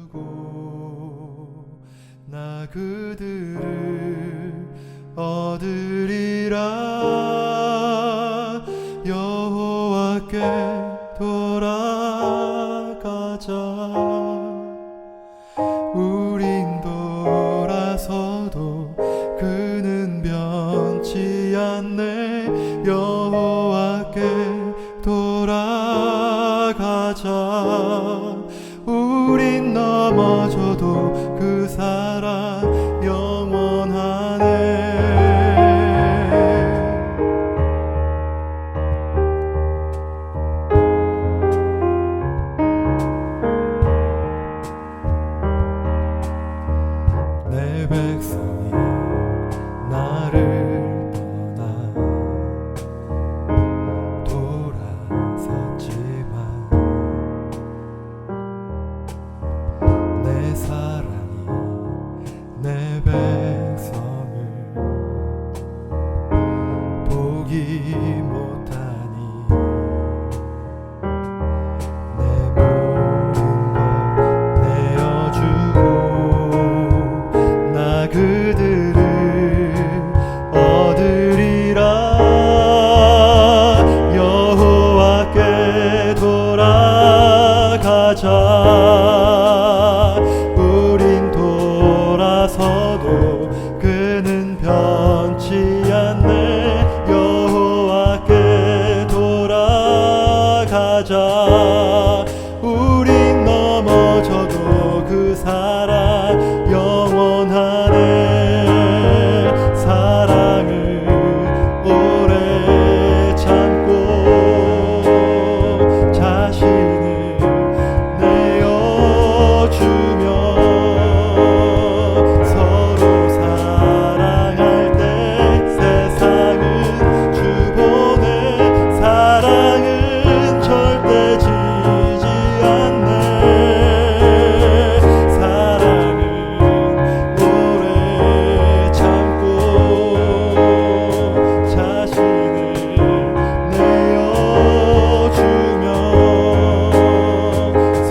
주고 나 그들을 얻으리라. 여호와께 돌아가자. 우린 돌아서도 그는 변치 않네. 여호와께 돌아가자. 우린 넘어져도 그 사랑 영원하네. 내 백성이 나를 떠나 돌아섰지만 내 사랑이 내 백성을 보기 못하니 내 모든 것 내어주고 나 그들을 얻으리라. 여호와께 돌아가자. 우린 돌아서도 그는 변치 않네. 여호와께 돌아가자. 우린 넘어져도 그 사랑 영원하네. 사랑을 오래 참고 자신을 내어주며 서로 사랑할 때 세상은 주 보내. 사랑은 절대 지지 않네. 사랑은 오래 참고 자신을 내어주며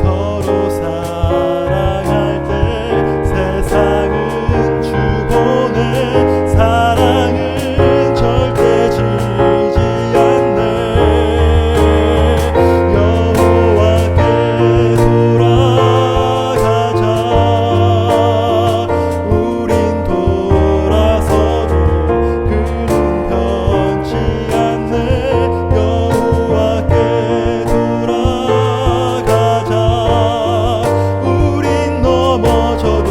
서로 사랑할 때 세상은 주 보내. 사랑은 절대 지지 않네. 여호와께 돌아가자. 우린 돌아서도 그는 변치 않네. 여호와께 돌아가자. 우린 넘어져도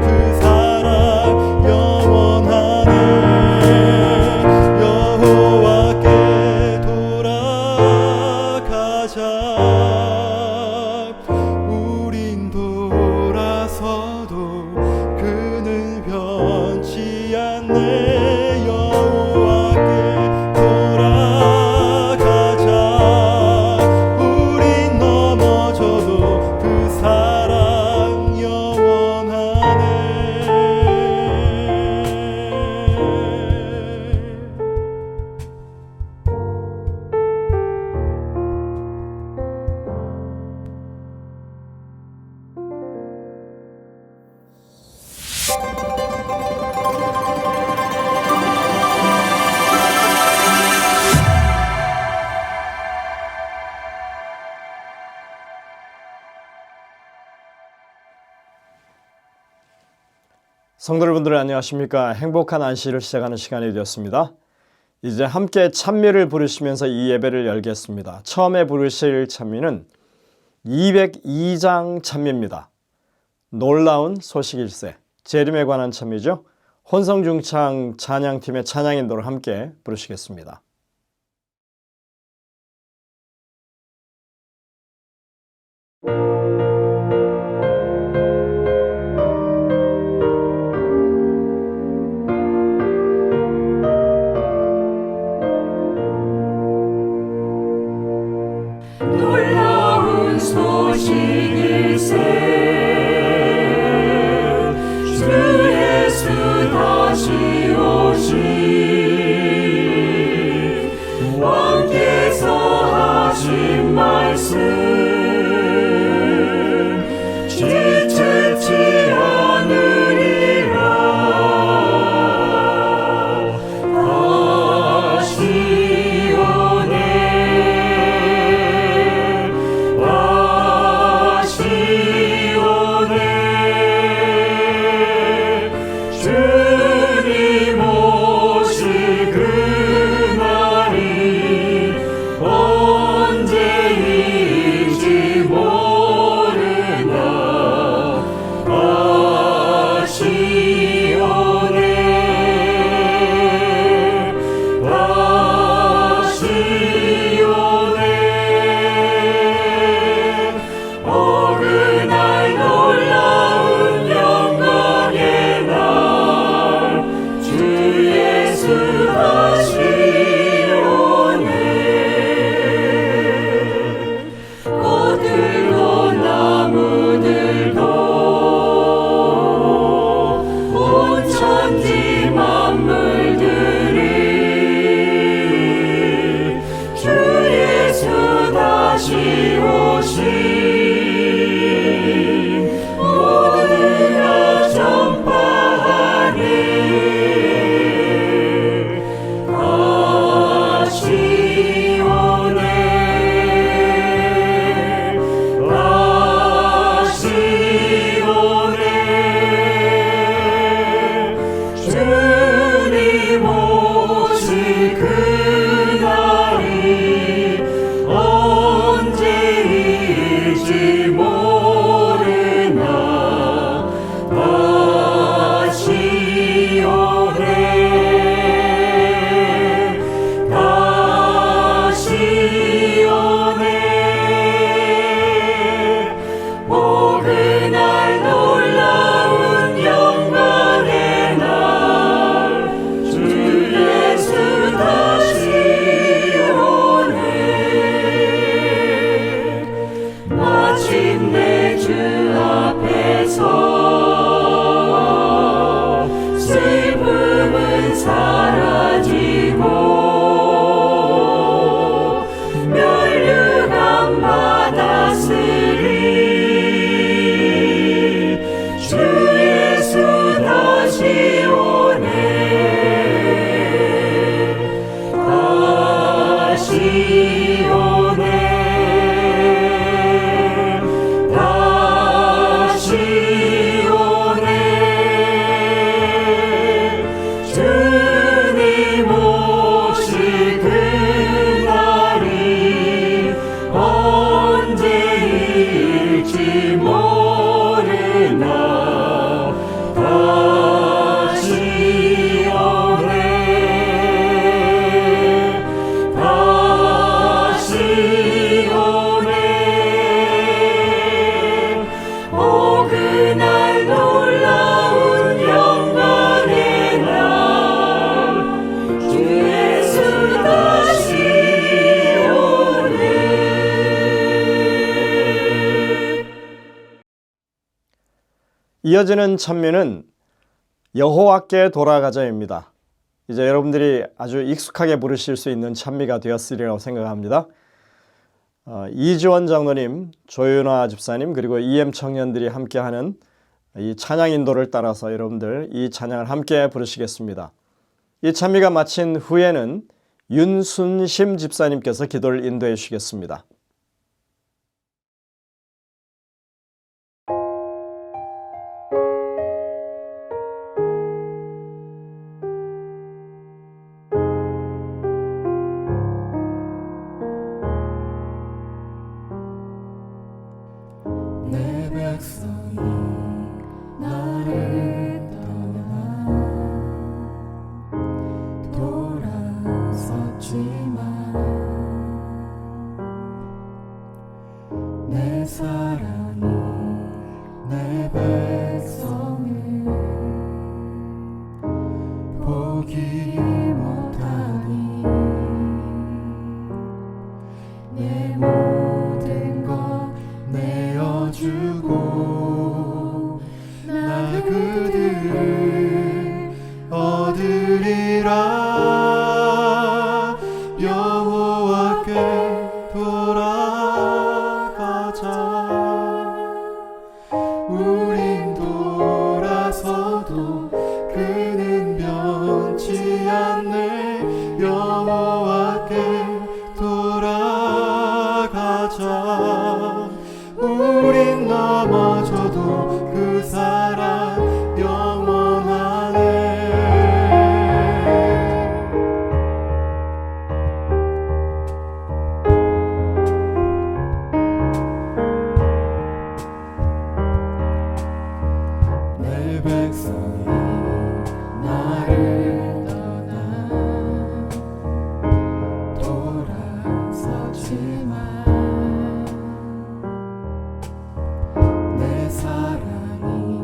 그 사랑 영원하네. 여호와께 돌아가자. 우린 돌아서도 그는 변치 않네. 여호와께 돌아가자. 우린 넘어져도 그 사랑 영원하네. 성도 여러분들 안녕하십니까? 행복한 안식일을 시작하는 시간이 되었습니다. 이제 함께 찬미를 부르시면서 이 예배를 열겠습니다. 처음에 부르실 찬미는 202장 찬미입니다. 놀라운 소식일세. 재림에 관한 찬미죠. 혼성중창 찬양팀의 찬양 인도를 함께 부르시겠습니다. 놀라운 소식일세. 주 예수 다시 오시 왕께서 하신 말씀 모두가 전파하네. 다시 오네. 다시 오네. 주님 오실 그날이 언제일지 모르나. 다시 오네. 다시 오네. 오 그날 놀라운 영광의 날, 주 예수 다시 오네. 마침내 주 앞에서 슬픔은 사라지고 멸류관 받았으리. 주 예수 다시 오네. 다시 오네. 다시 오네. 주님 오실 그날이 언제일지 모르나. 다시 오네. 다시 오네. 오 그날 놀라운 영광의 날, 주 예수 다시 오네. 이어지는 찬미는 여호와께 돌아가자입니다. 이제 여러분들이 아주 익숙하게 부르실 수 있는 찬미가 되었으리라고 생각합니다. 이지원 장로님, 조윤아 집사님, 그리고 EM 청년들이 함께하는 이 찬양 인도를 따라서 여러분들 이 찬양을 함께 부르시겠습니다. 이 찬미가 마친 후에는 윤순심 집사님께서 기도를 인도해 주시겠습니다. 내 백성이 나를 떠나 돌아섰지만 내 사랑이 내 백성을 포기 못하니 내 모든 것 내어주고 나 그들을 얻으리라. 여호와께 돌아가자. 우린 돌아서도 그는 변치 않네. 여호와께 돌아가자. 우린 넘어져도 그 사랑 영원하네. 내 백성이 나를 떠나 돌아섰지만 내 사랑이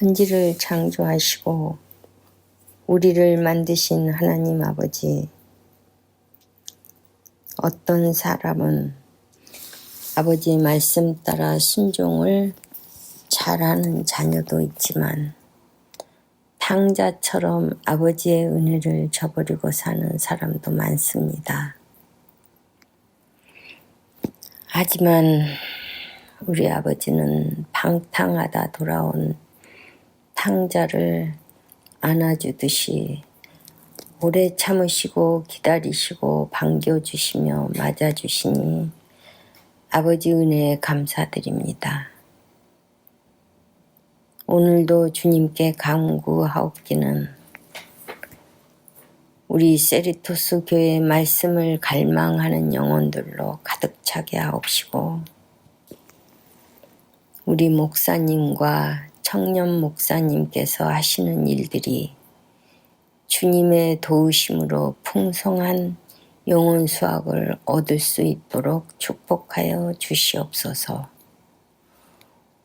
천지를 창조하시고 우리를 만드신 하나님 아버지, 어떤 사람은 아버지의 말씀 따라 순종을 잘하는 자녀도 있지만 탕자처럼 아버지의 은혜를 저버리고 사는 사람도 많습니다. 하지만 우리 아버지는 방탕하다 돌아온 탕자를 안아주듯이 오래 참으시고 기다리시고 반겨주시며 맞아주시니 아버지 은혜에 감사드립니다. 오늘도 주님께 간구하옵기는 우리 세리토스 교회의 말씀을 갈망하는 영혼들로 가득 차게 하옵시고 우리 목사님과 청년 목사님께서 하시는 일들이 주님의 도우심으로 풍성한 영혼 수확을 얻을 수 있도록 축복하여 주시옵소서.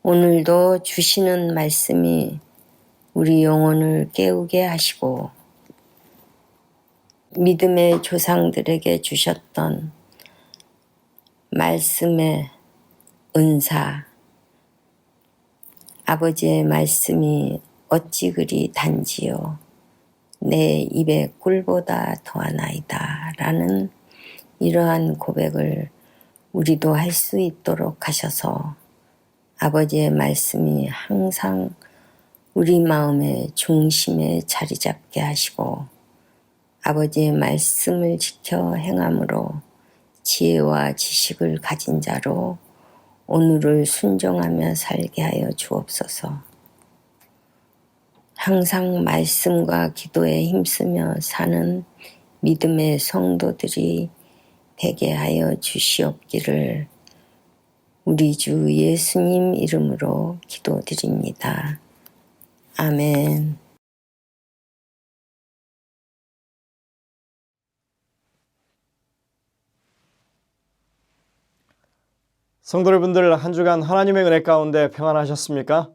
오늘도 주시는 말씀이 우리 영혼을 깨우게 하시고 믿음의 조상들에게 주셨던 말씀의 은사, 아버지의 말씀이 어찌 그리 단지요 내 입에 꿀보다 더하나이다 라는 이러한 고백을 우리도 할 수 있도록 하셔서 아버지의 말씀이 항상 우리 마음의 중심에 자리 잡게 하시고 아버지의 말씀을 지켜 행함으로 지혜와 지식을 가진 자로 오늘을 순종하며 살게 하여 주옵소서. 항상 말씀과 기도에 힘쓰며 사는 믿음의 성도들이 되게 하여 주시옵기를 우리 주 예수님 이름으로 기도드립니다. 아멘. 성도 여러분들, 한 주간 하나님의 은혜 가운데 평안하셨습니까?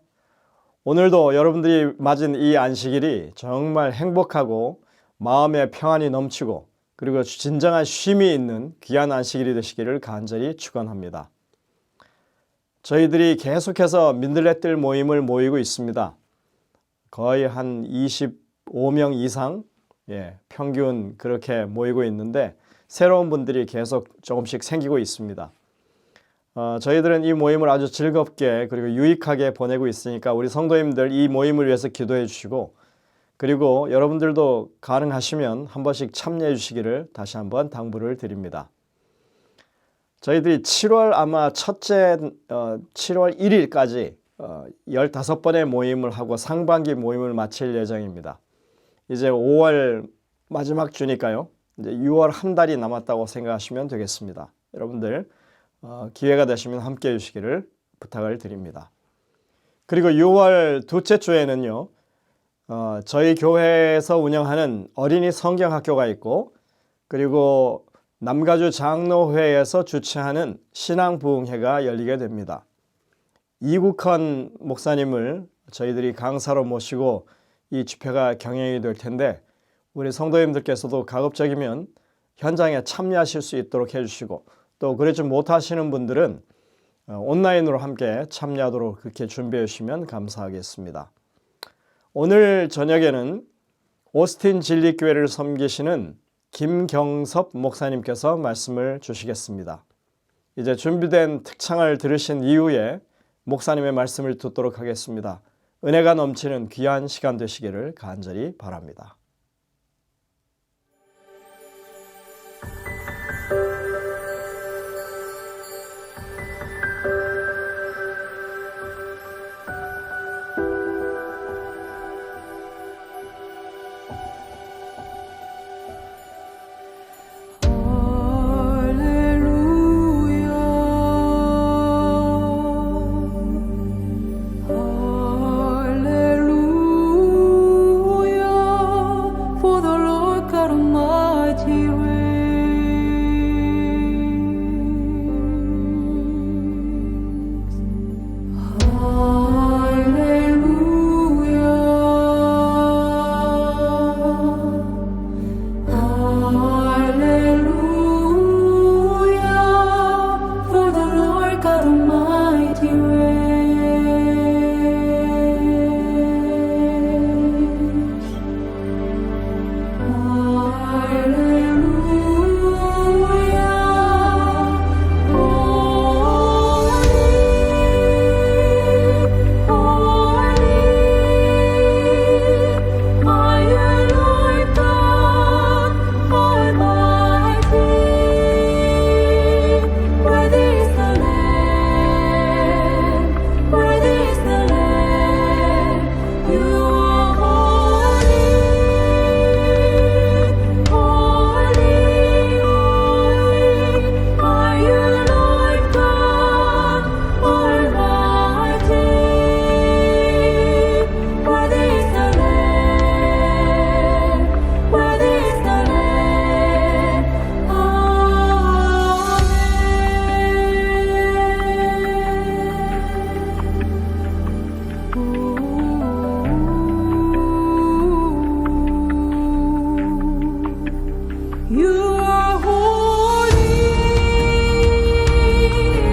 오늘도 여러분들이 맞은 이 안식일이 정말 행복하고 마음에 평안이 넘치고 그리고 진정한 쉼이 있는 귀한 안식일이 되시기를 간절히 축원합니다. 저희들이 계속해서 민들레뜰 모임을 모이고 있습니다. 거의 한 25명 이상 평균 그렇게 모이고 있는데 새로운 분들이 계속 조금씩 생기고 있습니다. 저희들은 이 모임을 아주 즐겁게 그리고 유익하게 보내고 있으니까 우리 성도님들 이 모임을 위해서 기도해 주시고 그리고 여러분들도 가능하시면 한 번씩 참여해 주시기를 다시 한번 당부를 드립니다. 저희들이 7월 아마 7월 1일까지 15번의 모임을 하고 상반기 모임을 마칠 예정입니다. 이제 5월 마지막 주니까요. 이제 6월 한 달이 남았다고 생각하시면 되겠습니다. 여러분들 기회가 되시면 함께 해주시기를 부탁을 드립니다. 그리고 6월 둘째 주에는요. 저희 교회에서 운영하는 어린이 성경학교가 있고 그리고 남가주 장로회에서 주최하는 신앙부흥회가 열리게 됩니다. 이국헌 목사님을 저희들이 강사로 모시고 이 집회가 경영이 될 텐데 우리 성도님들께서도 가급적이면 현장에 참여하실 수 있도록 해주시고 또 그러지 못하시는 분들은 온라인으로 함께 참여하도록 그렇게 준비해 주시면 감사하겠습니다. 오늘 저녁에는 오스틴 진리교회를 섬기시는 김경섭 목사님께서 말씀을 주시겠습니다. 이제 준비된 특창을 들으신 이후에 목사님의 말씀을 듣도록 하겠습니다. 은혜가 넘치는 귀한 시간 되시기를 간절히 바랍니다. 할렐루야 You are holy,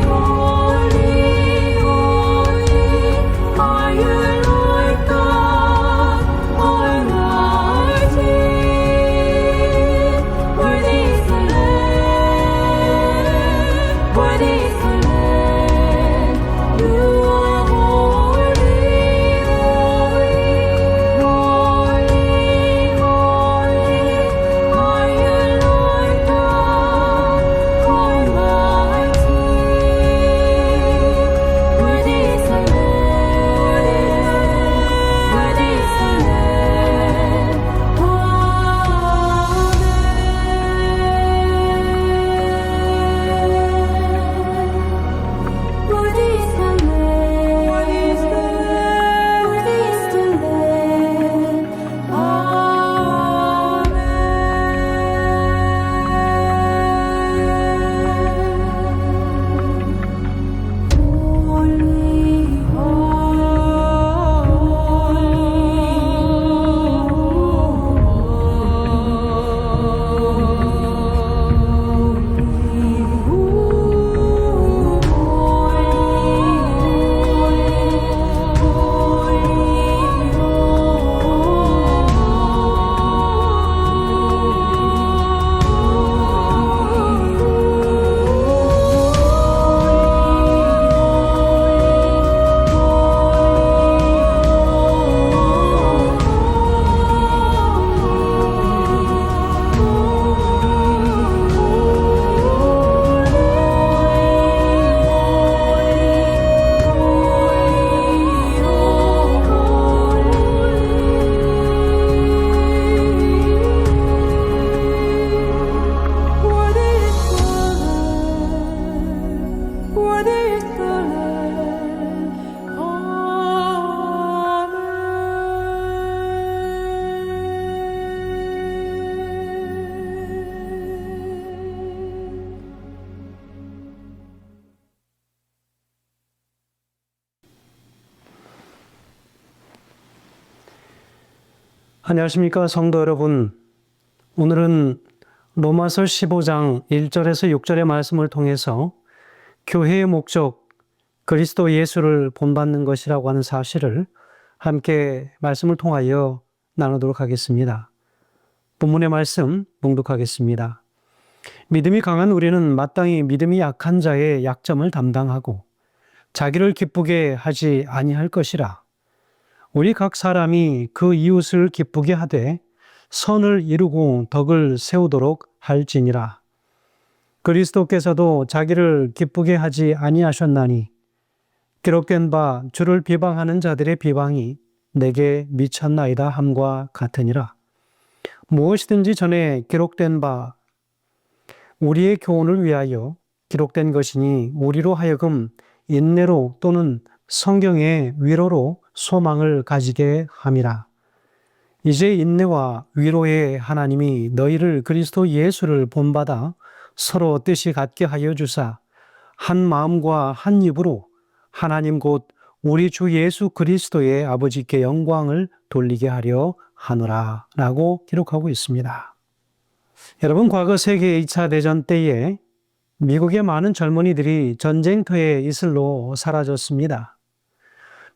holy, holy. Are you Lord God Almighty? Worthy is the Lamb, worthy is the Lamb. You are holy, holy, holy, holy. Are you Lord God Almighty? Worthy is the Lamb, worthy is the Lamb. Amen. Worthy is the Lamb, worthy is the Lamb, worthy is the Lamb. Amen. Holy, worthy is the Lamb. Amen. 안녕하십니까 성도 여러분. 오늘은 로마서 15장 1절에서 6절의 말씀을 통해서 교회의 목적, 그리스도 예수를 본받는 것이라고 하는 사실을 함께 말씀을 통하여 나누도록 하겠습니다. 본문의 말씀 봉독하겠습니다. 믿음이 강한 우리는 마땅히 믿음이 약한 자의 약점을 담당하고 자기를 기쁘게 하지 아니할 것이라. 우리 각 사람이 그 이웃을 기쁘게 하되 선을 이루고 덕을 세우도록 할지니라. 그리스도께서도 자기를 기쁘게 하지 아니하셨나니 기록된 바 주를 비방하는 자들의 비방이 내게 미쳤나이다 함과 같으니라. 무엇이든지 전에 기록된 바 우리의 교훈을 위하여 기록된 것이니 우리로 하여금 인내로 또는 성경의 위로로 소망을 가지게 함이라. 이제 인내와 위로의 하나님이 너희를 그리스도 예수를 본받아 서로 뜻이 같게 하여 주사 한 마음과 한 입으로 하나님 곧 우리 주 예수 그리스도의 아버지께 영광을 돌리게 하려 하노라 라고 기록하고 있습니다. 여러분, 과거 세계 2차 대전 때에 미국의 많은 젊은이들이 전쟁터의 이슬로 사라졌습니다.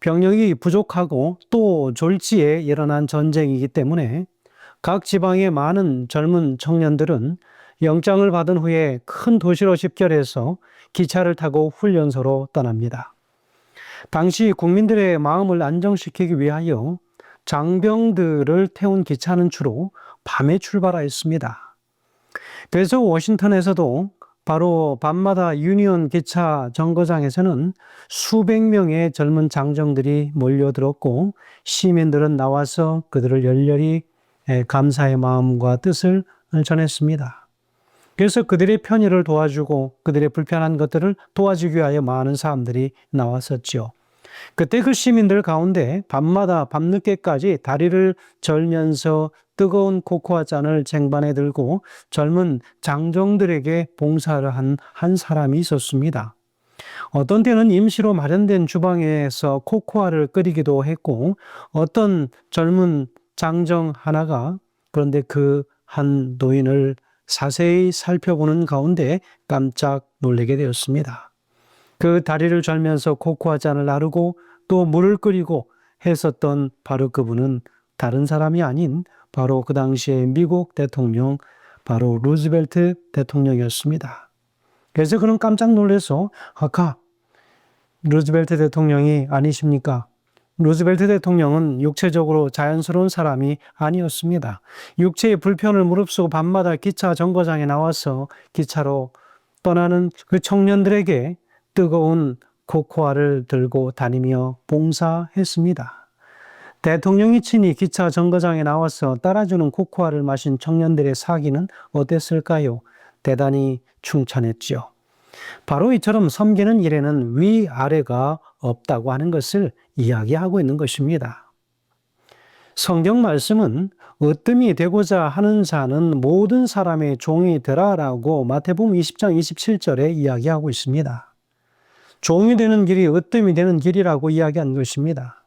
병력이 부족하고 또 졸지에 일어난 전쟁이기 때문에 각 지방의 많은 젊은 청년들은 영장을 받은 후에 큰 도시로 집결해서 기차를 타고 훈련소로 떠납니다. 당시 국민들의 마음을 안정시키기 위하여 장병들을 태운 기차는 주로 밤에 출발하였습니다. 그래서 워싱턴에서도 바로 밤마다 유니온 기차 정거장에서는 수백 명의 젊은 장정들이 몰려들었고 시민들은 나와서 그들을 열렬히 감사의 마음과 뜻을 전했습니다. 그래서 그들의 편의를 도와주고 그들의 불편한 것들을 도와주기 위하여 많은 사람들이 나왔었죠. 그때 그 시민들 가운데 밤마다 밤늦게까지 다리를 절면서 뜨거운 코코아 잔을 쟁반에 들고 젊은 장정들에게 봉사를 한 사람이 있었습니다. 어떤 때는 임시로 마련된 주방에서 코코아를 끓이기도 했고 어떤 젊은 장정 하나가 그런데 그 한 노인을 자세히 살펴보는 가운데 깜짝 놀라게 되었습니다. 그 다리를 절면서 코코아 잔을 나르고 또 물을 끓이고 했었던 바로 그분은 다른 사람이 아닌 바로 그 당시에 미국 대통령 바로 루즈벨트 대통령이었습니다. 그래서 그는 깜짝 놀라서 아까 루즈벨트 대통령이 아니십니까? 루즈벨트 대통령은 육체적으로 자연스러운 사람이 아니었습니다. 육체의 불편을 무릅쓰고 밤마다 기차 정거장에 나와서 기차로 떠나는 그 청년들에게 뜨거운 코코아를 들고 다니며 봉사했습니다. 대통령이 친히 기차 정거장에 나와서 따라주는 코코아를 마신 청년들의 사기는 어땠을까요? 대단히 충천했죠. 바로 이처럼 섬기는 일에는 위아래가 없다고 하는 것을 이야기하고 있는 것입니다. 성경 말씀은 으뜸이 되고자 하는 자는 모든 사람의 종이 되라라고 마태복음 20장 27절에 이야기하고 있습니다. 종이 되는 길이 으뜸이 되는 길이라고 이야기한 것입니다.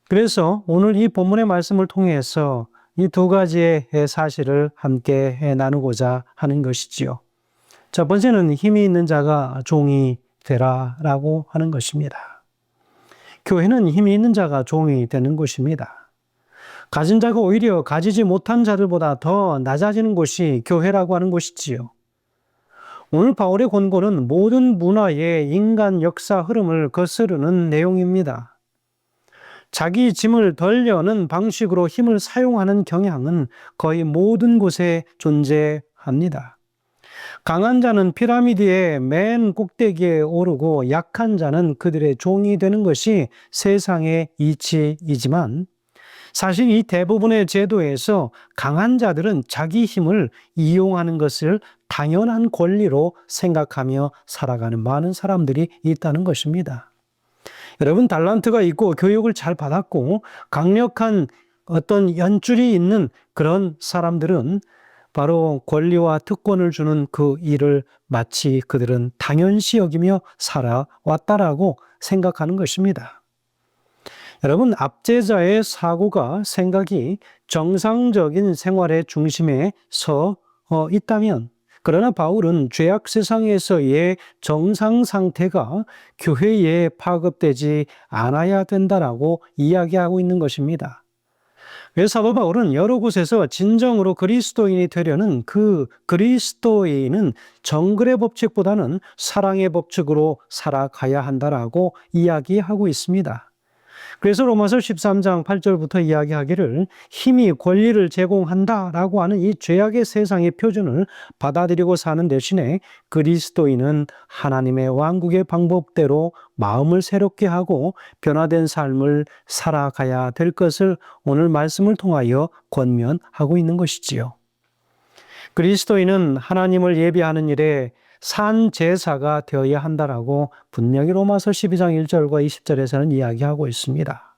그래서 오늘 이 본문의 말씀을 통해서 이 두 가지의 사실을 함께 나누고자 하는 것이지요. 첫 번째는 힘이 있는 자가 종이 되라라고 하는 것입니다. 교회는 힘이 있는 자가 종이 되는 곳입니다. 가진 자가 오히려 가지지 못한 자들보다 더 낮아지는 곳이 교회라고 하는 곳이지요. 오늘 바울의 권고는 모든 문화의 인간 역사 흐름을 거스르는 내용입니다. 자기 짐을 덜려는 방식으로 힘을 사용하는 경향은 거의 모든 곳에 존재합니다. 강한 자는 피라미드의 맨 꼭대기에 오르고 약한 자는 그들의 종이 되는 것이 세상의 이치이지만 사실 이 대부분의 제도에서 강한 자들은 자기 힘을 이용하는 것을 당연한 권리로 생각하며 살아가는 많은 사람들이 있다는 것입니다. 여러분, 달란트가 있고 교육을 잘 받았고 강력한 어떤 연줄이 있는 그런 사람들은 바로 권리와 특권을 주는 그 일을 마치 그들은 당연시 여기며 살아왔다라고 생각하는 것입니다. 여러분, 압제자의 사고가 생각이 정상적인 생활의 중심에 서 있다면, 그러나 바울은 죄악 세상에서의 정상 상태가 교회에 파급되지 않아야 된다라고 이야기하고 있는 것입니다. 그래서 사도 바울은 여러 곳에서 진정으로 그리스도인이 되려는 그 그리스도인은 정글의 법칙보다는 사랑의 법칙으로 살아가야 한다라고 이야기하고 있습니다. 그래서 로마서 13장 8절부터 이야기하기를 힘이 권리를 제공한다라고 하는 이 죄악의 세상의 표준을 받아들이고 사는 대신에 그리스도인은 하나님의 왕국의 방법대로 마음을 새롭게 하고 변화된 삶을 살아가야 될 것을 오늘 말씀을 통하여 권면하고 있는 것이지요. 그리스도인은 하나님을 예배하는 일에 산 제사가 되어야 한다라고 분명히 로마서 12장 1절과 20절에서는 이야기하고 있습니다.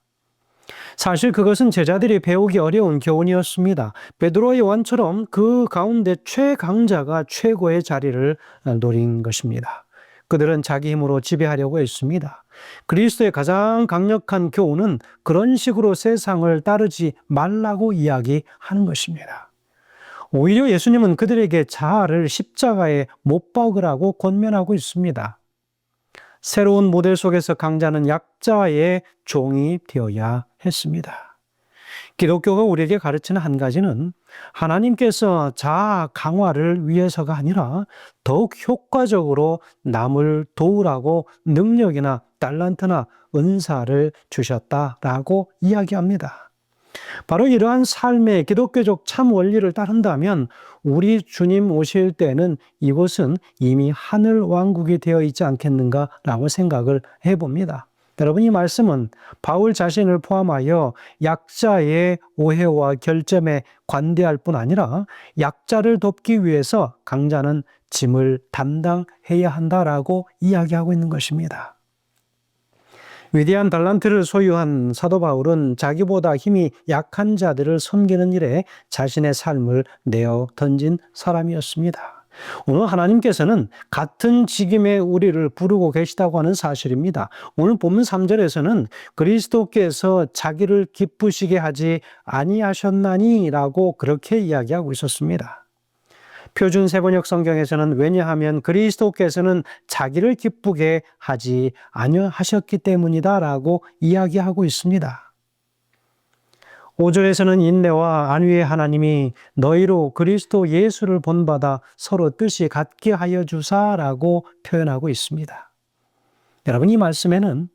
사실 그것은 제자들이 배우기 어려운 교훈이었습니다. 베드로와 요한처럼 그 가운데 최강자가 최고의 자리를 노린 것입니다. 그들은 자기 힘으로 지배하려고 했습니다. 그리스도의 가장 강력한 교훈은 그런 식으로 세상을 따르지 말라고 이야기하는 것입니다. 오히려 예수님은 그들에게 자아를 십자가에 못 박으라고 권면하고 있습니다. 새로운 모델 속에서 강자는 약자의 종이 되어야 했습니다. 기독교가 우리에게 가르치는 한 가지는 하나님께서 자아 강화를 위해서가 아니라 더욱 효과적으로 남을 도우라고 능력이나 달란트나 은사를 주셨다라고 이야기합니다. 바로 이러한 삶의 기독교적 참 원리를 따른다면 우리 주님 오실 때는 이곳은 이미 하늘 왕국이 되어 있지 않겠는가라고 생각을 해봅니다. 여러분, 이 말씀은 바울 자신을 포함하여 약자의 오해와 결점에 관대할 뿐 아니라 약자를 돕기 위해서 강자는 짐을 담당해야 한다라고 이야기하고 있는 것입니다. 위대한 달란트를 소유한 사도 바울은 자기보다 힘이 약한 자들을 섬기는 일에 자신의 삶을 내어 던진 사람이었습니다. 오늘 하나님께서는 같은 직임의 우리를 부르고 계시다고 하는 사실입니다. 오늘 본문 3절에서는 그리스도께서 자기를 기쁘시게 하지 아니하셨나니 라고 그렇게 이야기하고 있었습니다. 표준 세번역 성경에서는 왜냐하면 그리스도께서는 자기를 기쁘게 하지 아니하셨기 때문이다라고 이야기하고 있습니다. 5절에서는 인내와 안위의 하나님이 너희로 그리스도 예수를 본받아 서로 뜻이 같게 하여 주사라고 표현하고 있습니다. 여러분, 이 말씀에는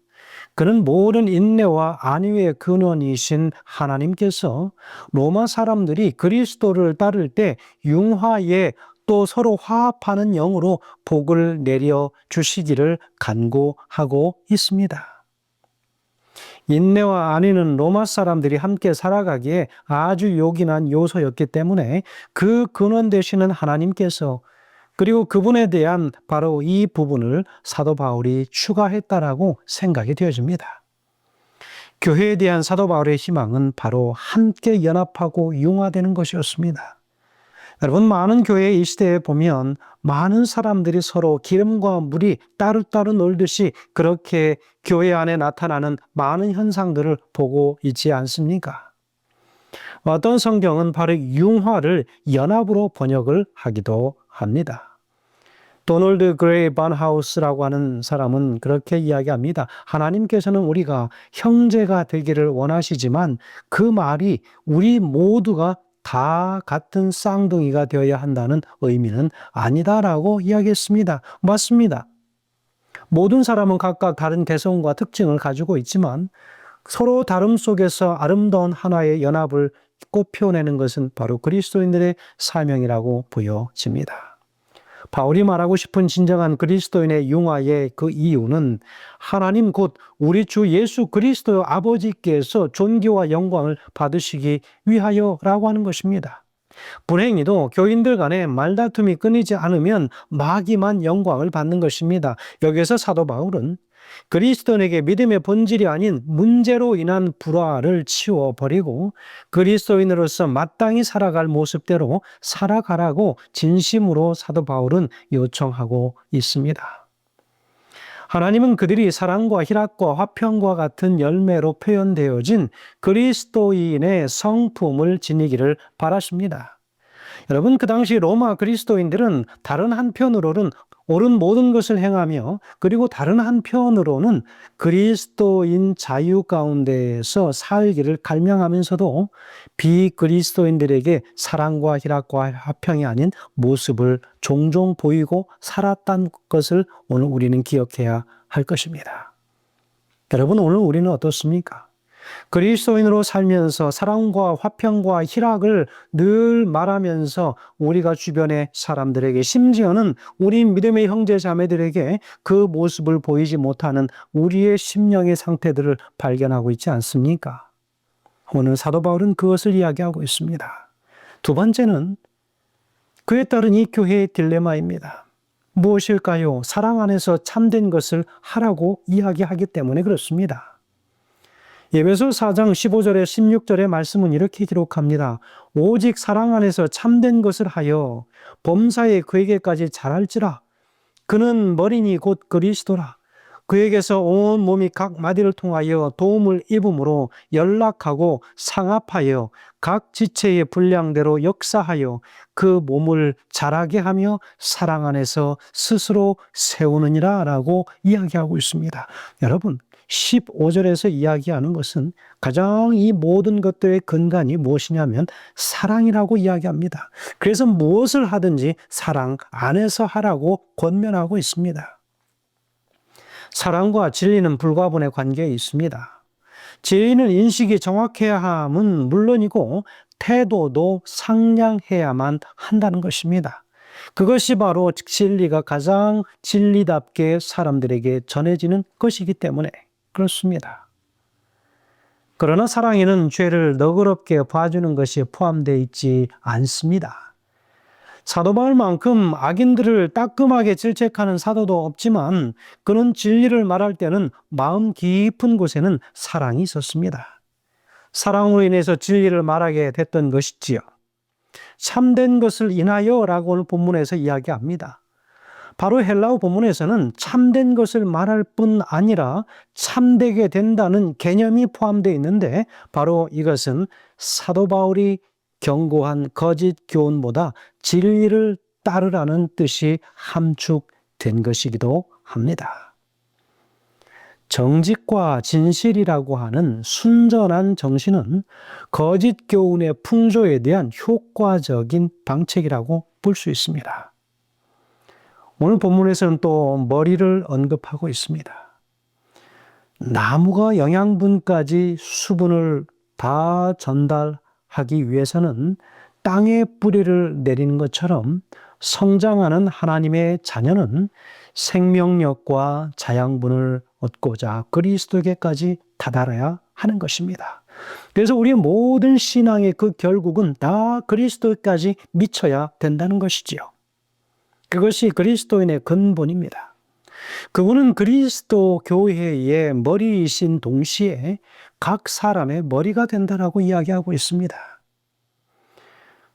그는 모든 인내와 안위의 근원이신 하나님께서 로마 사람들이 그리스도를 따를 때 융화에 또 서로 화합하는 영으로 복을 내려 주시기를 간구하고 있습니다. 인내와 안위는 로마 사람들이 함께 살아가기에 아주 요긴한 요소였기 때문에 그 근원 되시는 하나님께서 그리고 그분에 대한 바로 이 부분을 사도 바울이 추가했다라고 생각이 되어집니다. 교회에 대한 사도 바울의 희망은 바로 함께 연합하고 융화되는 것이었습니다. 여러분, 많은 교회 이 시대에 보면 많은 사람들이 서로 기름과 물이 따로따로 놀듯이 그렇게 교회 안에 나타나는 많은 현상들을 보고 있지 않습니까? 어떤 성경은 바로 융화를 연합으로 번역을 하기도 합니다. 도널드 그레이 반하우스라고 하는 사람은 그렇게 이야기합니다. 하나님께서는 우리가 형제가 되기를 원하시지만 그 말이 우리 모두가 다 같은 쌍둥이가 되어야 한다는 의미는 아니다라고 이야기했습니다. 맞습니다. 모든 사람은 각각 다른 개성과 특징을 가지고 있지만 서로 다름 속에서 아름다운 하나의 연합을 꽃피워내는 것은 바로 그리스도인들의 사명이라고 보여집니다. 바울이 말하고 싶은 진정한 그리스도인의 융화의 그 이유는 하나님 곧 우리 주 예수 그리스도 아버지께서 존귀와 영광을 받으시기 위하여라고 하는 것입니다. 불행히도 교인들 간에 말다툼이 끊이지 않으면 마귀만 영광을 받는 것입니다. 여기서 사도 바울은 그리스도인에게 믿음의 본질이 아닌 문제로 인한 불화를 치워버리고 그리스도인으로서 마땅히 살아갈 모습대로 살아가라고 진심으로 사도 바울은 요청하고 있습니다. 하나님은 그들이 사랑과 희락과 화평과 같은 열매로 표현되어진 그리스도인의 성품을 지니기를 바라십니다. 여러분, 그 당시 로마 그리스도인들은 다른 한편으로는 옳은 모든 것을 행하며 그리고 다른 한편으로는 그리스도인 자유 가운데에서 살기를 갈망하면서도 비그리스도인들에게 사랑과 희락과 화평이 아닌 모습을 종종 보이고 살았다는 것을 오늘 우리는 기억해야 할 것입니다. 여러분, 오늘 우리는 어떻습니까? 그리스도인으로 살면서 사랑과 화평과 희락을 늘 말하면서 우리가 주변의 사람들에게 심지어는 우리 믿음의 형제 자매들에게 그 모습을 보이지 못하는 우리의 심령의 상태들을 발견하고 있지 않습니까? 오늘 사도 바울은 그것을 이야기하고 있습니다. 두 번째는 그에 따른 이 교회의 딜레마입니다. 무엇일까요? 사랑 안에서 참된 것을 하라고 이야기하기 때문에 그렇습니다. 에베소 4장 15절에 16절의 말씀은 이렇게 기록합니다. 오직 사랑 안에서 참된 것을 하여 범사에 그에게까지 자랄지라. 그는 머리니 곧 그리스도라. 그에게서 온 몸이 각 마디를 통하여 도움을 입음으로 연락하고 상합하여 각 지체의 분량대로 역사하여 그 몸을 자라게 하며 사랑 안에서 스스로 세우느니라 라고 이야기하고 있습니다. 여러분, 15절에서 이야기하는 것은 가장 이 모든 것들의 근간이 무엇이냐면 사랑이라고 이야기합니다. 그래서 무엇을 하든지 사랑 안에서 하라고 권면하고 있습니다. 사랑과 진리는 불가분의 관계에 있습니다. 진리는 인식이 정확해야 함은 물론이고 태도도 상냥해야만 한다는 것입니다. 그것이 바로 진리가 가장 진리답게 사람들에게 전해지는 것이기 때문에 그렇습니다. 그러나 사랑에는 죄를 너그럽게 봐주는 것이 포함되어 있지 않습니다. 사도 바울만큼 악인들을 따끔하게 질책하는 사도도 없지만 그는 진리를 말할 때는 마음 깊은 곳에는 사랑이 있었습니다. 사랑으로 인해서 진리를 말하게 됐던 것이지요. 참된 것을 인하여 라고 오늘 본문에서 이야기합니다. 바로 헬라어 본문에서는 참된 것을 말할 뿐 아니라 참되게 된다는 개념이 포함되어 있는데 바로 이것은 사도 바울이 경고한 거짓 교훈보다 진리를 따르라는 뜻이 함축된 것이기도 합니다. 정직과 진실이라고 하는 순전한 정신은 거짓 교훈의 풍조에 대한 효과적인 방책이라고 볼 수 있습니다. 오늘 본문에서는 또 머리를 언급하고 있습니다. 나무가 영양분까지 수분을 다 전달하기 위해서는 땅에 뿌리를 내리는 것처럼 성장하는 하나님의 자녀는 생명력과 자양분을 얻고자 그리스도에게까지 다다라야 하는 것입니다. 그래서 우리의 모든 신앙의 그 결국은 다 그리스도까지 미쳐야 된다는 것이지요. 그것이 그리스도인의 근본입니다. 그분은 그리스도 교회의 머리이신 동시에 각 사람의 머리가 된다라고 이야기하고 있습니다.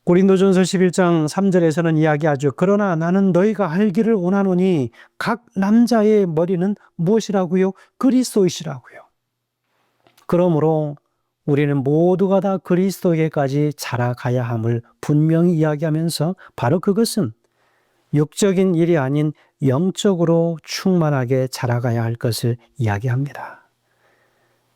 고린도전서 11장 3절에서는 이야기하죠. 그러나 나는 너희가 알기를 원하노니 각 남자의 머리는 무엇이라고요? 그리스도이시라고요. 그러므로 우리는 모두가 다 그리스도에게까지 자라가야 함을 분명히 이야기하면서 바로 그것은 육적인 일이 아닌 영적으로 충만하게 자라가야 할 것을 이야기합니다.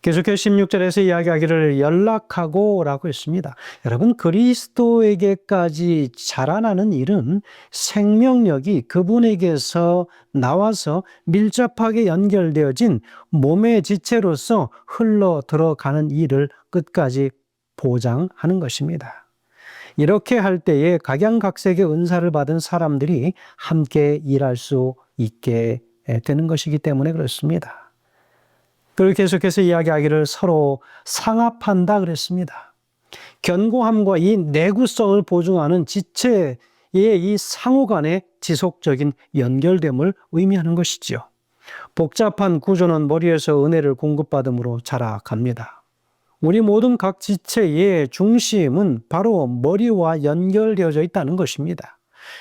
계속해서 16절에서 이야기하기를 연락하고 라고 했습니다. 여러분, 그리스도에게까지 자라나는 일은 생명력이 그분에게서 나와서 밀접하게 연결되어진 몸의 지체로서 흘러 들어가는 일을 끝까지 보장하는 것입니다. 이렇게 할 때에 각양각색의 은사를 받은 사람들이 함께 일할 수 있게 되는 것이기 때문에 그렇습니다. 그리고 계속해서 이야기하기를 서로 상합한다 그랬습니다. 견고함과 이 내구성을 보증하는 지체의 이 상호 간의 지속적인 연결됨을 의미하는 것이지요. 복잡한 구조는 머리에서 은혜를 공급받음으로 자라갑니다. 우리 모든 각 지체의 중심은 바로 머리와 연결되어져 있다는 것입니다.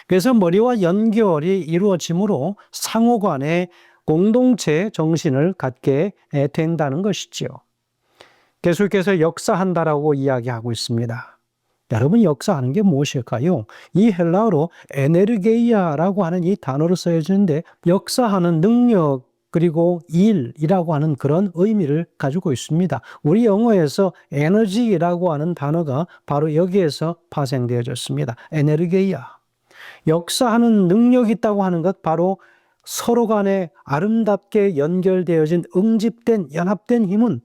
그래서 머리와 연결이 이루어지므로 상호 간의 공동체 정신을 갖게 된다는 것이지요. 계속해서 역사한다라고 이야기하고 있습니다. 여러분, 역사하는 게 무엇일까요? 이 헬라어로 에네르게이아라고 하는 이 단어로 쓰여지는데 역사하는 능력 그리고 일이라고 하는 그런 의미를 가지고 있습니다. 우리 영어에서 에너지라고 하는 단어가 바로 여기에서 파생되어졌습니다. 에네르게이아. 역사하는 능력이 있다고 하는 것 바로 서로 간에 아름답게 연결되어진 응집된 연합된 힘은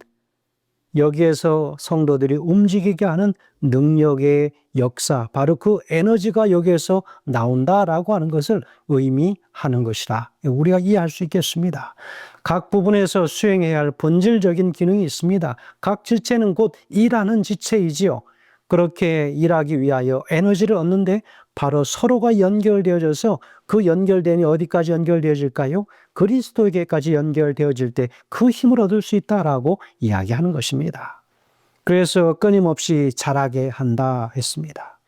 여기에서 성도들이 움직이게 하는 능력의 역사, 바로 그 에너지가 여기에서 나온다라고 하는 것을 의미하는 것이라 우리가 이해할 수 있겠습니다. 각 부분에서 수행해야 할 본질적인 기능이 있습니다. 각 지체는 곧 일하는 지체이지요. 그렇게 일하기 위하여 에너지를 얻는데 바로 서로가 연결되어져서 그 연결됨이 어디까지 연결되어질까요? 그리스도에게까지 연결되어질 때 그 힘을 얻을 수 있다라고 이야기하는 것입니다. 그래서 끊임없이 자라게 한다 했습니다.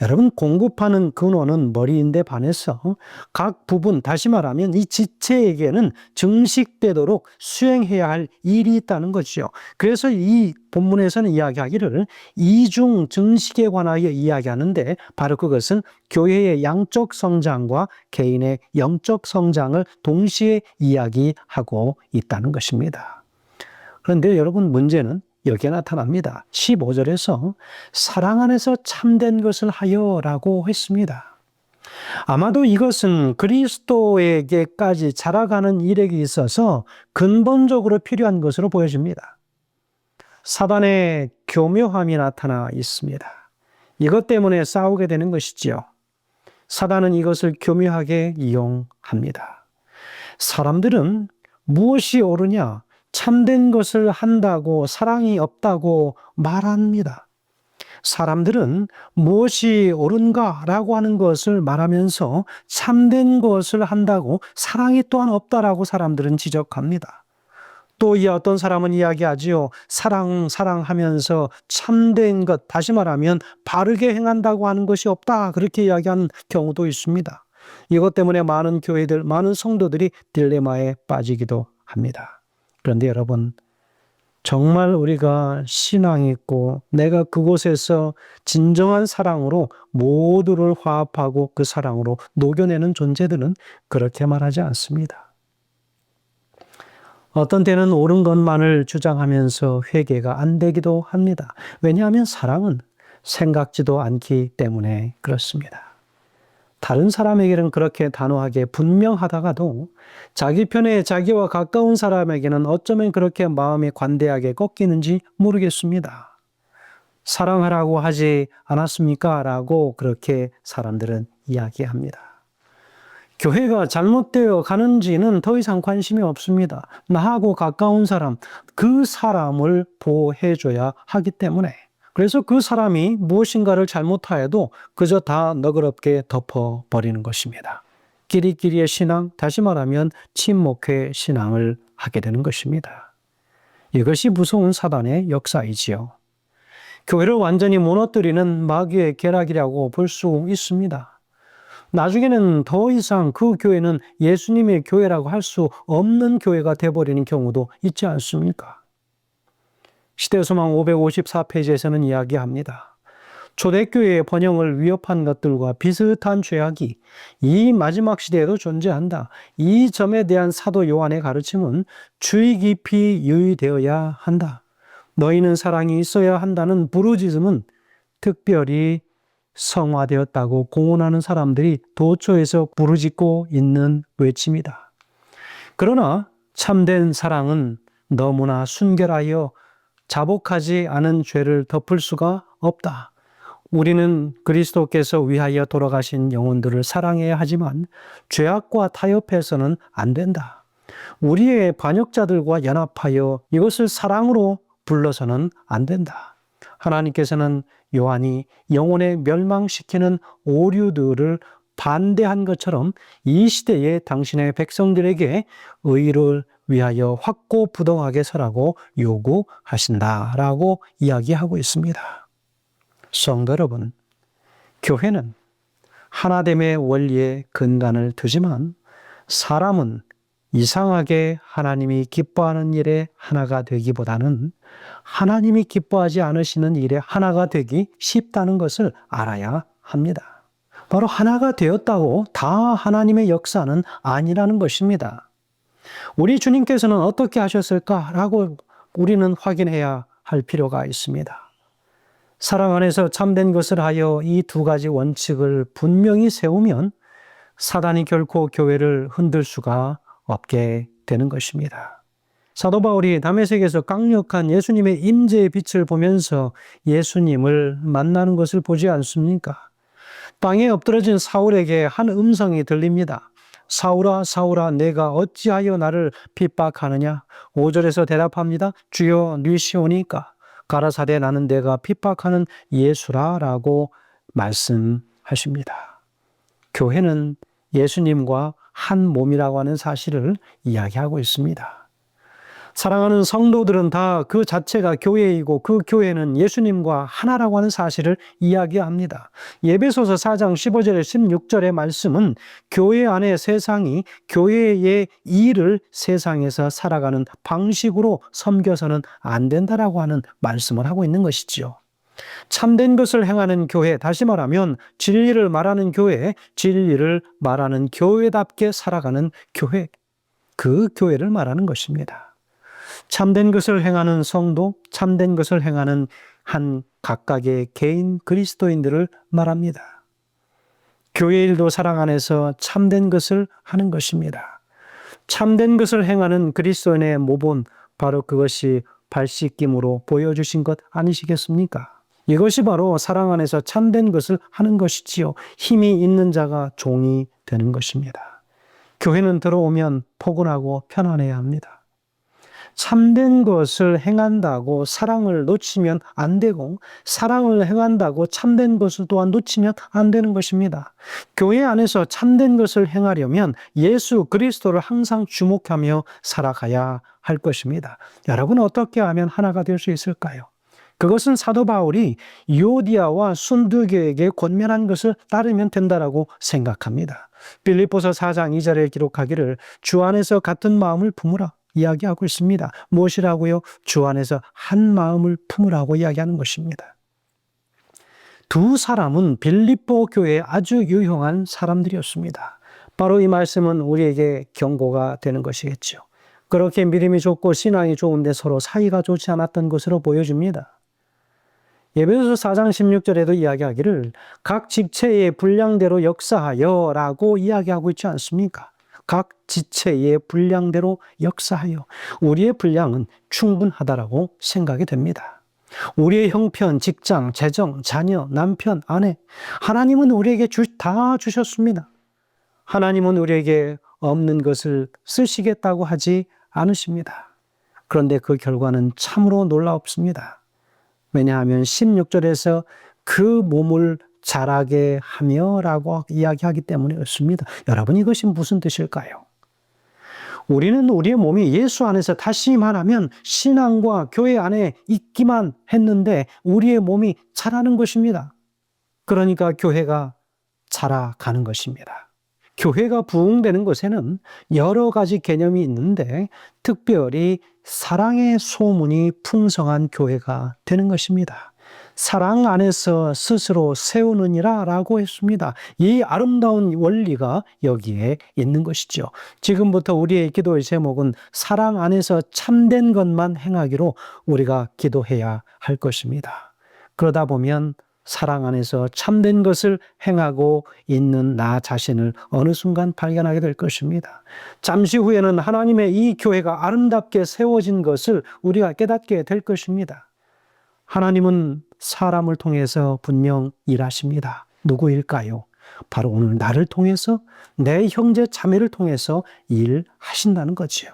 여러분, 공급하는 근원은 머리인데 반해서 각 부분, 다시 말하면 이 지체에게는 증식되도록 수행해야 할 일이 있다는 것이죠. 그래서 이 본문에서는 이야기하기를 이중 증식에 관하여 이야기하는데 바로 그것은 교회의 양적 성장과 개인의 영적 성장을 동시에 이야기하고 있다는 것입니다. 그런데 여러분, 문제는 여기에 나타납니다. 15절에서 사랑 안에서 참된 것을 하여라고 했습니다. 아마도 이것은 그리스도에게까지 자라가는 일에 있어서 근본적으로 필요한 것으로 보여집니다. 사단의 교묘함이 나타나 있습니다. 이것 때문에 싸우게 되는 것이지요. 사단은 이것을 교묘하게 이용합니다. 사람들은 무엇이 옳으냐? 참된 것을 한다고 사랑이 없다고 말합니다. 사람들은 무엇이 옳은가라고 하는 것을 말하면서 참된 것을 한다고 사랑이 또한 없다라고 사람들은 지적합니다. 또 어떤 사람은 이야기하지요. 사랑하면서 참된 것, 다시 말하면 바르게 행한다고 하는 것이 없다. 그렇게 이야기하는 경우도 있습니다. 이것 때문에 많은 교회들, 많은 성도들이 딜레마에 빠지기도 합니다. 그런데 여러분, 정말 우리가 신앙이 있고 내가 그곳에서 진정한 사랑으로 모두를 화합하고 그 사랑으로 녹여내는 존재들은 그렇게 말하지 않습니다. 어떤 때는 옳은 것만을 주장하면서 회개가 안 되기도 합니다. 왜냐하면 사랑은 생각지도 않기 때문에 그렇습니다. 다른 사람에게는 그렇게 단호하게 분명하다가도 자기 편에 자기와 가까운 사람에게는 어쩌면 그렇게 마음이 관대하게 꺾이는지 모르겠습니다. 사랑하라고 하지 않았습니까? 라고 그렇게 사람들은 이야기합니다. 교회가 잘못되어 가는지는 더 이상 관심이 없습니다. 나하고 가까운 사람, 그 사람을 보호해줘야 하기 때문에. 그래서 그 사람이 무엇인가를 잘못하여도 그저 다 너그럽게 덮어버리는 것입니다. 끼리끼리의 신앙, 다시 말하면 친목회 신앙을 하게 되는 것입니다. 이것이 무서운 사단의 역사이지요. 교회를 완전히 무너뜨리는 마귀의 계략이라고 볼 수 있습니다. 나중에는 더 이상 그 교회는 예수님의 교회라고 할 수 없는 교회가 되어버리는 경우도 있지 않습니까? 시대소망 554페이지에서는 이야기합니다. 초대교회의 번영을 위협한 것들과 비슷한 죄악이 이 마지막 시대에도 존재한다. 이 점에 대한 사도 요한의 가르침은 주의 깊이 유의되어야 한다. 너희는 사랑이 있어야 한다는 부르짖음은 특별히 성화되었다고 공언하는 사람들이 도처에서 부르짖고 있는 외침이다. 그러나 참된 사랑은 너무나 순결하여 자복하지 않은 죄를 덮을 수가 없다. 우리는 그리스도께서 위하여 돌아가신 영혼들을 사랑해야 하지만 죄악과 타협해서는 안 된다. 우리의 반역자들과 연합하여 이것을 사랑으로 불러서는 안 된다. 하나님께서는 요한이 영혼에 멸망시키는 오류들을 반대한 것처럼 이 시대에 당신의 백성들에게 의를 위하여 확고부동하게 서라고 요구하신다라고 이야기하고 있습니다. 성도 여러분, 교회는 하나됨의 원리에 근간을 두지만 사람은 이상하게 하나님이 기뻐하는 일에 하나가 되기보다는 하나님이 기뻐하지 않으시는 일에 하나가 되기 쉽다는 것을 알아야 합니다. 바로 하나가 되었다고 다 하나님의 역사는 아니라는 것입니다. 우리 주님께서는 어떻게 하셨을까라고 우리는 확인해야 할 필요가 있습니다. 사랑 안에서 참된 것을 하여 이 두 가지 원칙을 분명히 세우면 사단이 결코 교회를 흔들 수가 없게 되는 것입니다. 사도 바울이 다메섹에서 강력한 예수님의 임재의 빛을 보면서 예수님을 만나는 것을 보지 않습니까? 땅에 엎드러진 사울에게 한 음성이 들립니다. 사울아 사울아 내가 어찌하여 나를 핍박하느냐? 5절에서 대답합니다. 주여 니시오니까 가라사대 나는 내가 핍박하는 예수라 라고 말씀하십니다. 교회는 예수님과 한 몸이라고 하는 사실을 이야기하고 있습니다. 사랑하는 성도들은 다 그 자체가 교회이고 그 교회는 예수님과 하나라고 하는 사실을 이야기합니다. 예배소서 4장 15절에 16절의 말씀은 교회 안에 세상이 교회의 일을 세상에서 살아가는 방식으로 섬겨서는 안 된다라고 하는 말씀을 하고 있는 것이지요. 참된 것을 행하는 교회, 다시 말하면 진리를 말하는 교회, 진리를 말하는 교회답게 살아가는 교회, 그 교회를 말하는 것입니다. 참된 것을 행하는 성도, 참된 것을 행하는 한 각각의 개인 그리스도인들을 말합니다. 교회 일도 사랑 안에서 참된 것을 하는 것입니다. 참된 것을 행하는 그리스도인의 모본, 바로 그것이 발씻김으로 보여주신 것 아니시겠습니까? 이것이 바로 사랑 안에서 참된 것을 하는 것이지요. 힘이 있는 자가 종이 되는 것입니다. 교회는 들어오면 포근하고 편안해야 합니다. 참된 것을 행한다고 사랑을 놓치면 안 되고 사랑을 행한다고 참된 것을 또한 놓치면 안 되는 것입니다. 교회 안에서 참된 것을 행하려면 예수 그리스도를 항상 주목하며 살아가야 할 것입니다. 여러분은 어떻게 하면 하나가 될 수 있을까요? 그것은 사도 바울이 유오디아와 순두교에게 권면한 것을 따르면 된다라고 생각합니다. 빌립보서 4장 2절에 기록하기를 주 안에서 같은 마음을 품으라. 이야기하고 있습니다. 무엇이라고요? 주 안에서 한 마음을 품으라고 이야기하는 것입니다. 두 사람은 빌립보 교회에 아주 유용한 사람들이었습니다. 바로 이 말씀은 우리에게 경고가 되는 것이겠죠. 그렇게 믿음이 좋고 신앙이 좋은데 서로 사이가 좋지 않았던 것으로 보여집니다. 에베소서 4장 16절에도 이야기하기를 각 지체의 분량대로 역사하여 라고 이야기하고 있지 않습니까? 각 지체의 분량대로 역사하여. 우리의 분량은 충분하다라고 생각이 됩니다. 우리의 형편, 직장, 재정, 자녀, 남편, 아내, 하나님은 우리에게 다 주셨습니다. 하나님은 우리에게 없는 것을 쓰시겠다고 하지 않으십니다. 그런데 그 결과는 참으로 놀랍습니다. 왜냐하면 16절에서 그 몸을 자라게 하며 라고 이야기하기 때문에 그렇습니다. 여러분, 이것이 무슨 뜻일까요? 우리는 우리의 몸이 예수 안에서 다시 말하면 신앙과 교회 안에 있기만 했는데 우리의 몸이 자라는 것입니다. 그러니까 교회가 자라가는 것입니다. 교회가 부흥되는 것에는 여러 가지 개념이 있는데 특별히 사랑의 소문이 풍성한 교회가 되는 것입니다. 사랑 안에서 스스로 세우느니라 라고 했습니다. 이 아름다운 원리가 여기에 있는 것이죠. 지금부터 우리의 기도의 제목은 사랑 안에서 참된 것만 행하기로 우리가 기도해야 할 것입니다. 그러다 보면 사랑 안에서 참된 것을 행하고 있는 나 자신을 어느 순간 발견하게 될 것입니다. 잠시 후에는 하나님의 이 교회가 아름답게 세워진 것을 우리가 깨닫게 될 것입니다. 하나님은 사람을 통해서 분명 일하십니다. 누구일까요? 바로 오늘 나를 통해서, 내 형제 자매를 통해서 일하신다는 거지요.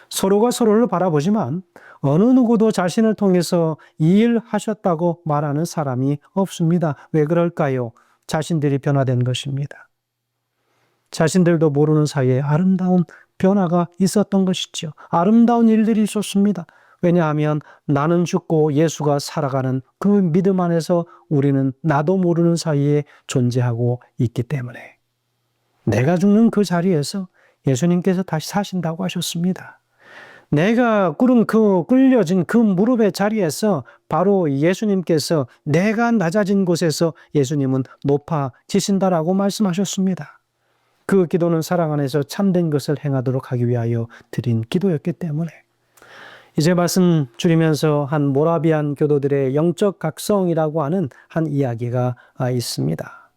서로가 서로를 바라보지만 어느 누구도 자신을 통해서 일하셨다고 말하는 사람이 없습니다. 왜 그럴까요? 자신들이 변화된 것입니다. 자신들도 모르는 사이에 아름다운 변화가 있었던 것이죠. 아름다운 일들이 있었습니다. 왜냐하면 나는 죽고 예수가 살아가는 그 믿음 안에서 우리는 나도 모르는 사이에 존재하고 있기 때문에 내가 죽는 그 자리에서 예수님께서 다시 사신다고 하셨습니다. 내가 끌려진 그 무릎의 자리에서 바로 예수님께서 내가 낮아진 곳에서 예수님은 높아지신다라고 말씀하셨습니다. 그 기도는 사랑 안에서 참된 것을 행하도록 하기 위하여 드린 기도였기 때문에 이제 말씀 줄이면서 한 모라비안 교도들의 영적 각성이라고 하는 한 이야기가 있습니다.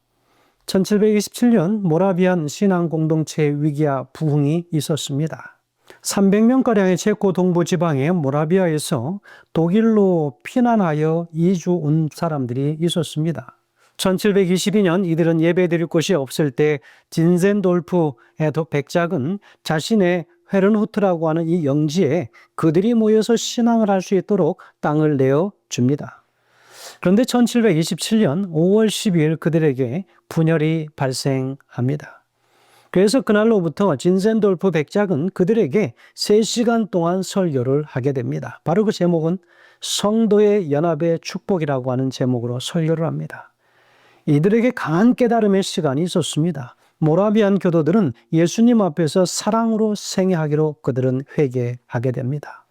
1727년 모라비안 신앙 공동체 위기와 부흥이 있었습니다. 300명가량의 체코 동부 지방의 모라비아에서 독일로 피난하여 이주 온 사람들이 있었습니다. 1722년 이들은 예배드릴 곳이 없을 때 진센돌프의 백작은 자신의 헤른후트라고 하는 이 영지에 그들이 모여서 신앙을 할 수 있도록 땅을 내어줍니다. 그런데 1727년 5월 12일 그들에게 분열이 발생합니다. 그래서 그날로부터 진센돌프 백작은 그들에게 3시간 동안 설교를 하게 됩니다. 바로 그 제목은 성도의 연합의 축복이라고 하는 제목으로 설교를 합니다. 이들에게 강한 깨달음의 시간이 있었습니다. 모라비안 교도들은 예수님 앞에서 사랑으로 생애하기로 그들은 회개하게 됩니다.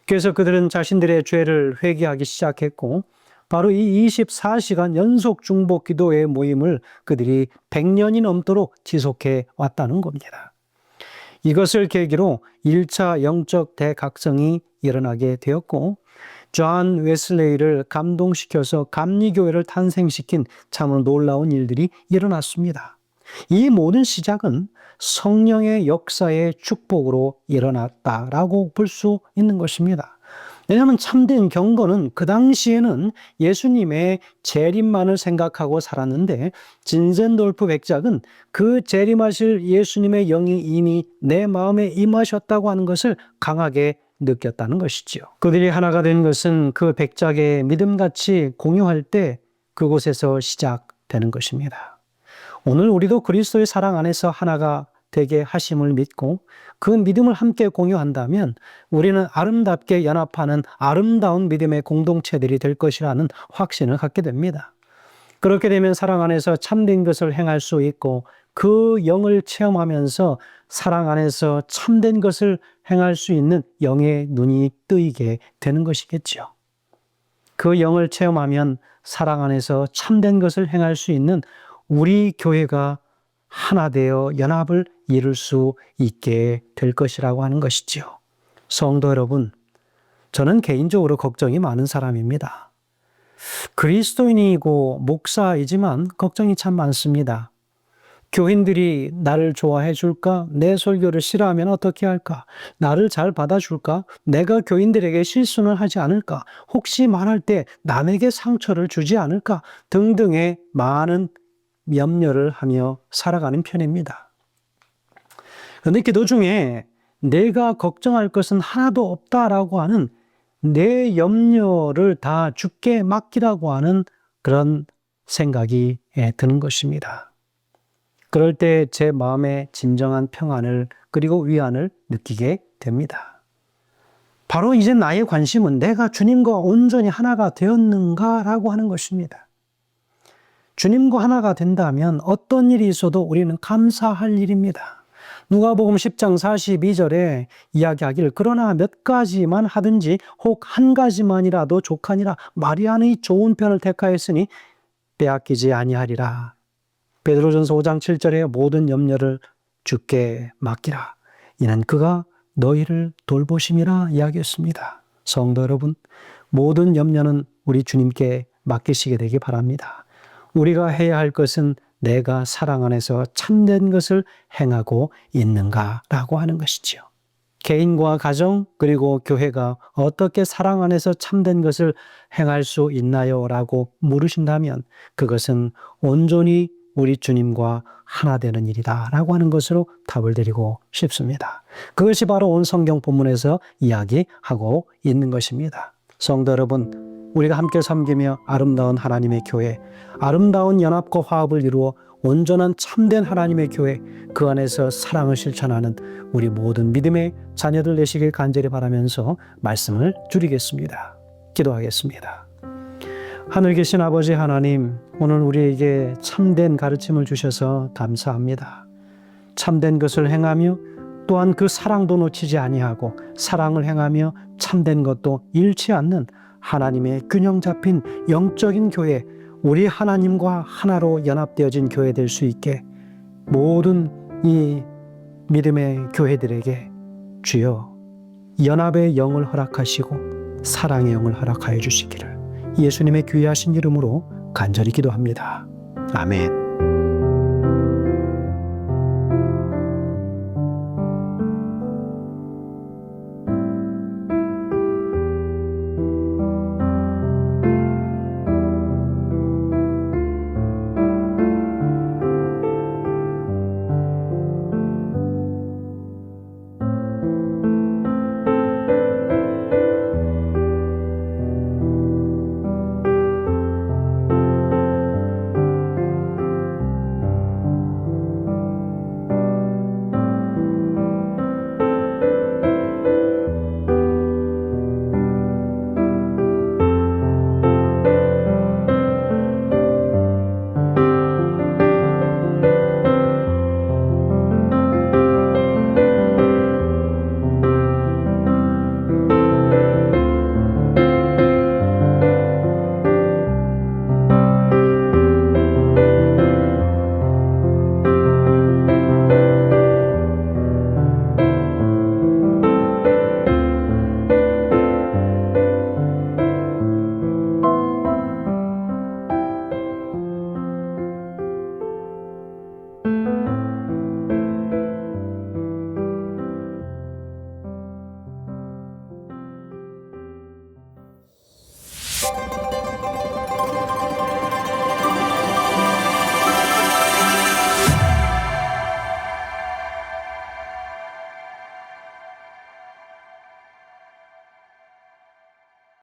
그래서 그들은 자신들의 죄를 회개하기 시작했고 바로 이 24시간 연속 중보 기도회 모임을 그들이 100년이 넘도록 지속해 왔다는 겁니다. 이것을 계기로 1차 영적 대각성이 일어나게 되었고 존 웨슬레이를 감동시켜서 감리교회를 탄생시킨 참으로 놀라운 일들이 일어났습니다. 이 모든 시작은 성령의 역사의 축복으로 일어났다라고 볼 수 있는 것입니다. 왜냐하면 참된 경건은 그 당시에는 예수님의 재림만을 생각하고 살았는데 진센돌프 백작은 그 재림하실 예수님의 영이 이미 내 마음에 임하셨다고 하는 것을 강하게 느꼈다는 것이죠. 그들이 하나가 된 것은 그 백작의 믿음같이 공유할 때 그곳에서 시작되는 것입니다. 오늘 우리도 그리스도의 사랑 안에서 하나가 되게 하심을 믿고 그 믿음을 함께 공유한다면 우리는 아름답게 연합하는 아름다운 믿음의 공동체들이 될 것이라는 확신을 갖게 됩니다. 그렇게 되면 사랑 안에서 참된 것을 행할 수 있고 그 영을 체험하면서 사랑 안에서 참된 것을 행할 수 있는 영의 눈이 뜨이게 되는 것이겠죠. 그 영을 체험하면 사랑 안에서 참된 것을 행할 수 있는 우리 교회가 하나 되어 연합을 이룰 수 있게 될 것이라고 하는 것이지요. 성도 여러분, 저는 개인적으로 걱정이 많은 사람입니다. 그리스도인이고 목사이지만 걱정이 참 많습니다. 교인들이 나를 좋아해 줄까? 내 설교를 싫어하면 어떻게 할까? 나를 잘 받아줄까? 내가 교인들에게 실수는 하지 않을까? 혹시 말할 때 남에게 상처를 주지 않을까? 등등의 많은 염려를 하며 살아가는 편입니다. 그런데 기도 중에 내가 걱정할 것은 하나도 없다라고 하는 내 염려를 다 주께 맡기라고 하는 그런 생각이 드는 것입니다. 그럴 때 제 마음에 진정한 평안을 그리고 위안을 느끼게 됩니다. 바로 이제 나의 관심은 내가 주님과 온전히 하나가 되었는가라고 하는 것입니다. 주님과 하나가 된다면 어떤 일이 있어도 우리는 감사할 일입니다. 누가복음 10장 42절에 이야기하기를 그러나 몇 가지만 하든지 혹 한 가지만이라도 족하니라 마리아는 좋은 편을 택하였으니 빼앗기지 아니하리라. 베드로전서 5장 7절에 모든 염려를 주께 맡기라. 이는 그가 너희를 돌보심이라 이야기했습니다. 성도 여러분, 모든 염려는 우리 주님께 맡기시게 되기 바랍니다. 우리가 해야 할 것은 내가 사랑 안에서 참된 것을 행하고 있는가라고 하는 것이지요. 개인과 가정 그리고 교회가 어떻게 사랑 안에서 참된 것을 행할 수 있나요? 라고 물으신다면 그것은 온전히 우리 주님과 하나 되는 일이다 라고 하는 것으로 답을 드리고 싶습니다. 그것이 바로 온 성경 본문에서 이야기하고 있는 것입니다. 성도 여러분, 우리가 함께 섬기며 아름다운 하나님의 교회, 아름다운 연합과 화합을 이루어 온전한 참된 하나님의 교회, 그 안에서 사랑을 실천하는 우리 모든 믿음의 자녀들 되시길 간절히 바라면서 말씀을 줄이겠습니다. 기도하겠습니다. 하늘 계신 아버지 하나님, 오늘 우리에게 참된 가르침을 주셔서 감사합니다. 참된 것을 행하며 또한 그 사랑도 놓치지 아니하고 사랑을 행하며 참된 것도 잃지 않는 하나님의 균형 잡힌 영적인 교회, 우리 하나님과 하나로 연합되어진 교회 될 수 있게 모든 이 믿음의 교회들에게 주여 연합의 영을 허락하시고 사랑의 영을 허락하여 주시기를 예수님의 귀하신 이름으로 간절히 기도합니다. 아멘.